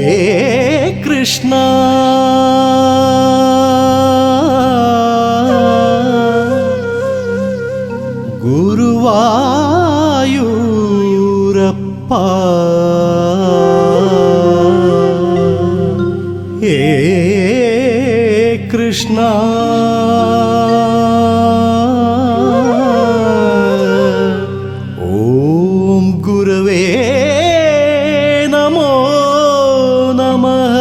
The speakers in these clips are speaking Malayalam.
ഹേ കൃഷ്ണ ഗുരുവായൂരപ്പ ഹേ കൃഷ്ണ ഓം ഗുരവേ നമോ നമഃ.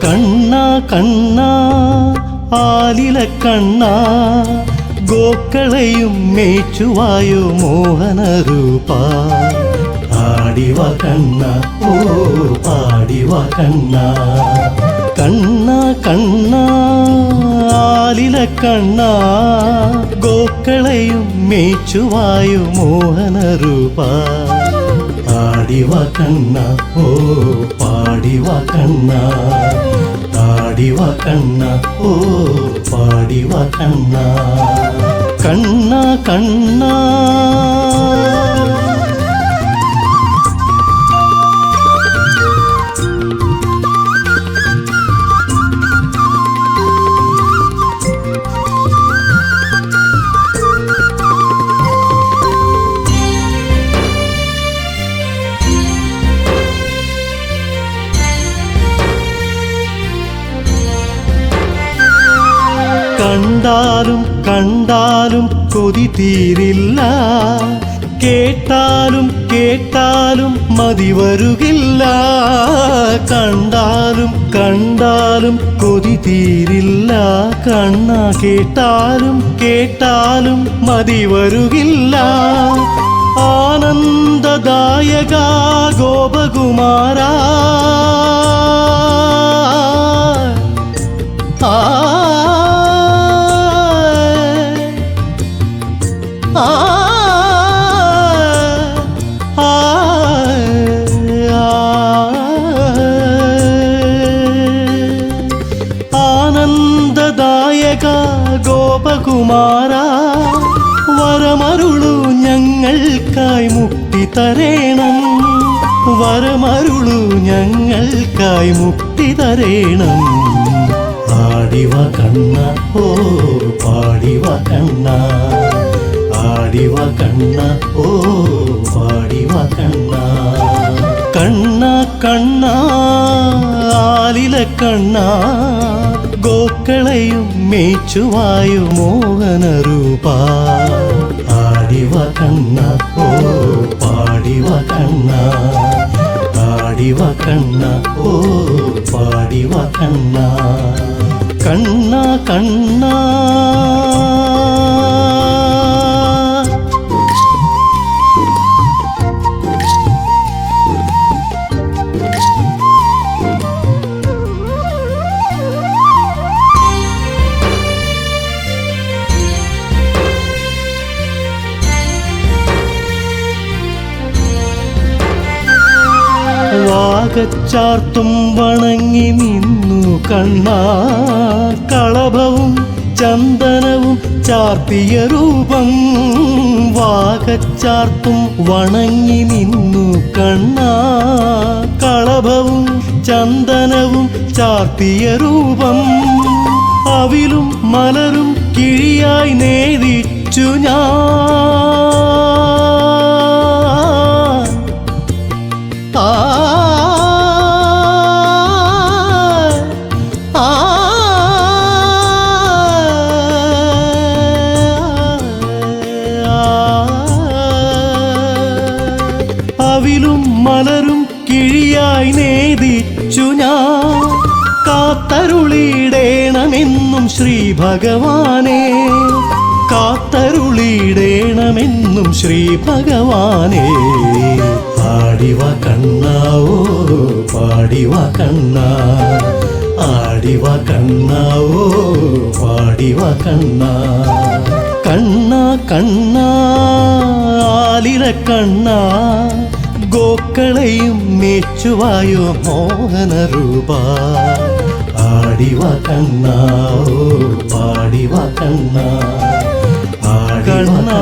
കണ്ണ കണ്ണ ആലില കണ്ണ ഗോക്കളെയും മേച്ചുവായോ മോഹനരൂപ. ആടിവ കണ്ണ ഓ പാടിവ കണ്ണ. കണ്ണ കണ്ണ ആലില കണ്ണ ഗോക്കളെയും മേച്ചുവായോ മോഹനരൂപ. ആടിവ കണ്ണ ഓ പാടിവ കണ്ണ. ആടിവ കണ്ണ ഓ പാടിവ കണ്ണ. കണ്ണ കണ്ണ കണ്ടാലും കണ്ടാലും കൊതി തീരില്ല. കേട്ടാലും കേട്ടാലും മതി വരുകില്ല. കണ്ടാലും കണ്ടാലും കൊതി തീരില്ല. കണ്ണ കേട്ടാലും കേട്ടാലും മതി വരുകില്ല. ആനന്ദദായക ഗോപകുമാര ആനന്ദദായക ഗോപകുമാര വരമരുളു ഞങ്ങൾക്കായി മുക്തി തരേണം. വരമരുളു ഞങ്ങൾക്കായി മുക്തി തരേണം. ആടിവ കണ്ണ ഓ പാടിവ കണ്ണ. ആടിവ കണ്ണ ഓ പാടിവ കണ്ണ. കണ്ണ കണ്ണ ആലില കണ്ണ ഗോക്കളെയും മേച്ചുവായു മോഹനരൂപ. ആടിവ കണ്ണ ഓ പാടിവ കണ്ണ. ആടിവ കണ്ണ ഓ പാടിവ കണ്ണ. കണ്ണ കണ്ണ വാകച്ചാർത്തും വണങ്ങി നിന്നു കണ്ണ. കളഭവും ചന്ദനവും ചാർത്തിയ രൂപം. വാകച്ചാർത്തും വണങ്ങി നിന്നു കണ്ണ. കളഭവും ചന്ദനവും ചാർത്തിയ രൂപം. അവിലും മലരും കിഴിയായി നേദിച്ചു ഞാൻ. അവിലും മലരും കിഴിയായി നേദിച്ചു ഞാൻ. കാത്തരുളിടേണമെന്നും ശ്രീ ഭഗവാനെ. കാത്തരുളിടേണമെന്നും ശ്രീ ഭഗവാനെ. ആടിവ കണ്ണ ഓ പാടിവ കണ്ണ. ആടിവ കണ്ണ ഓ പാടിവ കണ്ണ. കണ്ണ കണ്ണാ ആലില കണ്ണാ ഗോക്കളെയും മേച്ചുവായോ മോഹനരൂപ ആടിവ കണ്ണാ ഓ പാടിവ കണ്ണാ ആടിവ കണ്ണാ